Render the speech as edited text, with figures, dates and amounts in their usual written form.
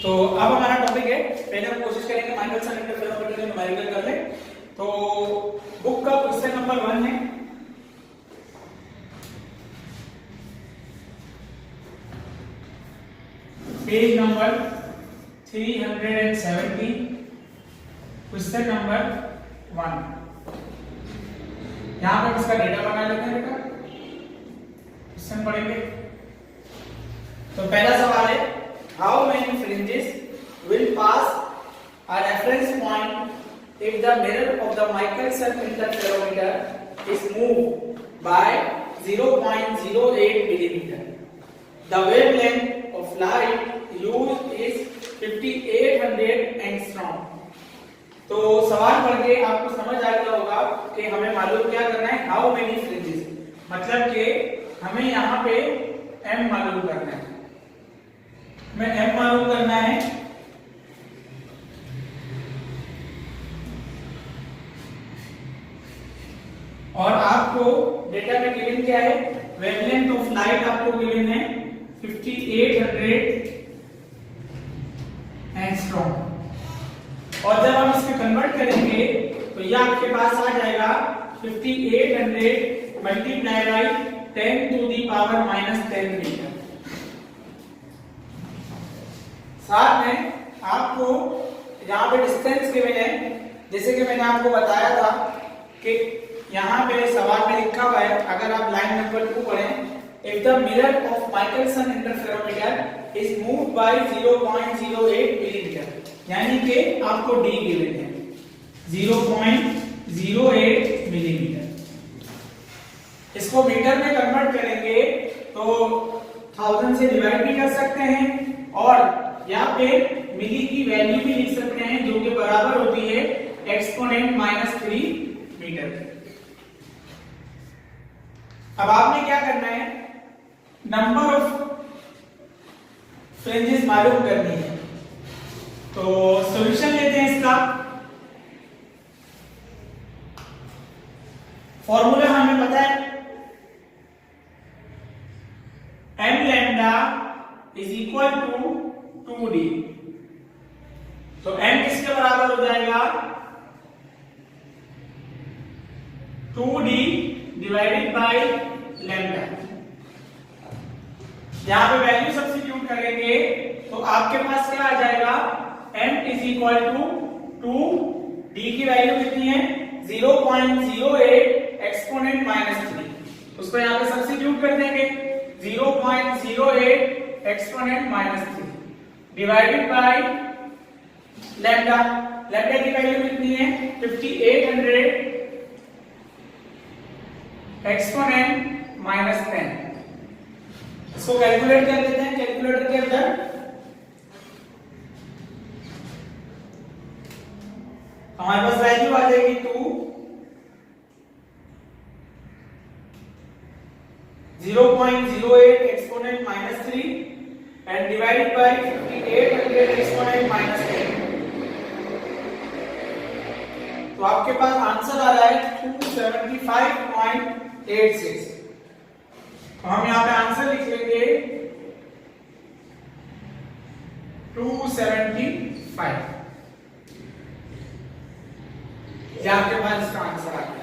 तो अब हमारा टॉपिक है, पहले हम कोशिश करेंगे माइकलसन इंटरफेरोमीटर के न्यूमेरिकल कर ले। तो बुक का क्वेश्चन नंबर 1 है, पेज नंबर 370, क्वेश्चन नंबर 1। यहां पर इसका डेटा बना लेते हैं बेटा, क्वेश्चन पढ़ेंगे। तो पहला सवाल है, how many fringes will pass a reference point if the mirror of the Michelson interferometer is moved by 0.08 millimeter? The wavelength of light used is 5800 angstrom. तो सवाल पढ़ के आपको समझ आ गया होगा कि हमें मालूम क्या करना है, हाउ मेनी फ्रिंजेस, मतलब कि हमें यहाँ पे m मालूम करना है, हमें m मालूम करना है। और आपको डेटा में गिवन क्या है, वेवलेंथ ऑफ लाइट आपको गिवन है 5800 एंगस्ट्रॉम। और जब हम इसको कन्वर्ट करेंगे तो ये आपके पास आ जाएगा 5800 multiply by 10 to the power -10 metre. साथ में आपको यहाँ पे डिस्टेंस गिवन है, जैसे कि मैंने आपको बताया था कि यहाँ पे सवाल में लिखा हुआ है, अगर आप लाइन नंबर 2 पढ़ें, if the mirror of Michelson interferometer is moved by 0.08 millimeter, यानी कि आपको d गिवन है 0.08 मिलीमीटर। इसको मीटर में कन्वर्ट करेंगे तो 1000 से डिवाइड भी कर सकते हैं और यहाँ पे मिली की वैल्यू भी लिख सकते हैं, जो कि बराबर होती है एक्सपोनेंट -3 मीटर। अब आपने क्या करना है, नंबर ऑफ फ्रिंजेस मालूम करनी है। तो सॉल्यूशन लेते हैं इसका। फॉर्मूला हमें पता है, m lambda is equal to 2d। तो m किसके बराबर हो जाएगा, 2d डिवाइडेड बाय लैम्डा। यहां पे वैल्यू सब्स्टिट्यूट करेंगे तो आपके पास क्या आ जाएगा, m is equal to 2d की वैल्यू कितनी है 0.08 एक्सपोनेंट -3। उसको यहां पे सब्स्टिट्यूट कर देंगे 0.08 exponent -3 divided by lambda. Lambda की वैल्यू कितनी है 5800 एक्सपोनेंट -10। इसको कैलकुलेट कर लेते हैं कैलकुलेटर के अंदर। हमारे पास वैल्यू आ जाएगी 0.08 exponent -3 and divided by 5800 exponent -10। तो आपके पास आंसर आ रहा है 275.86। तो हम यहाँ पे आंसर लिख लेंगे 275। ये आपके पास इसका आंसर आ गया।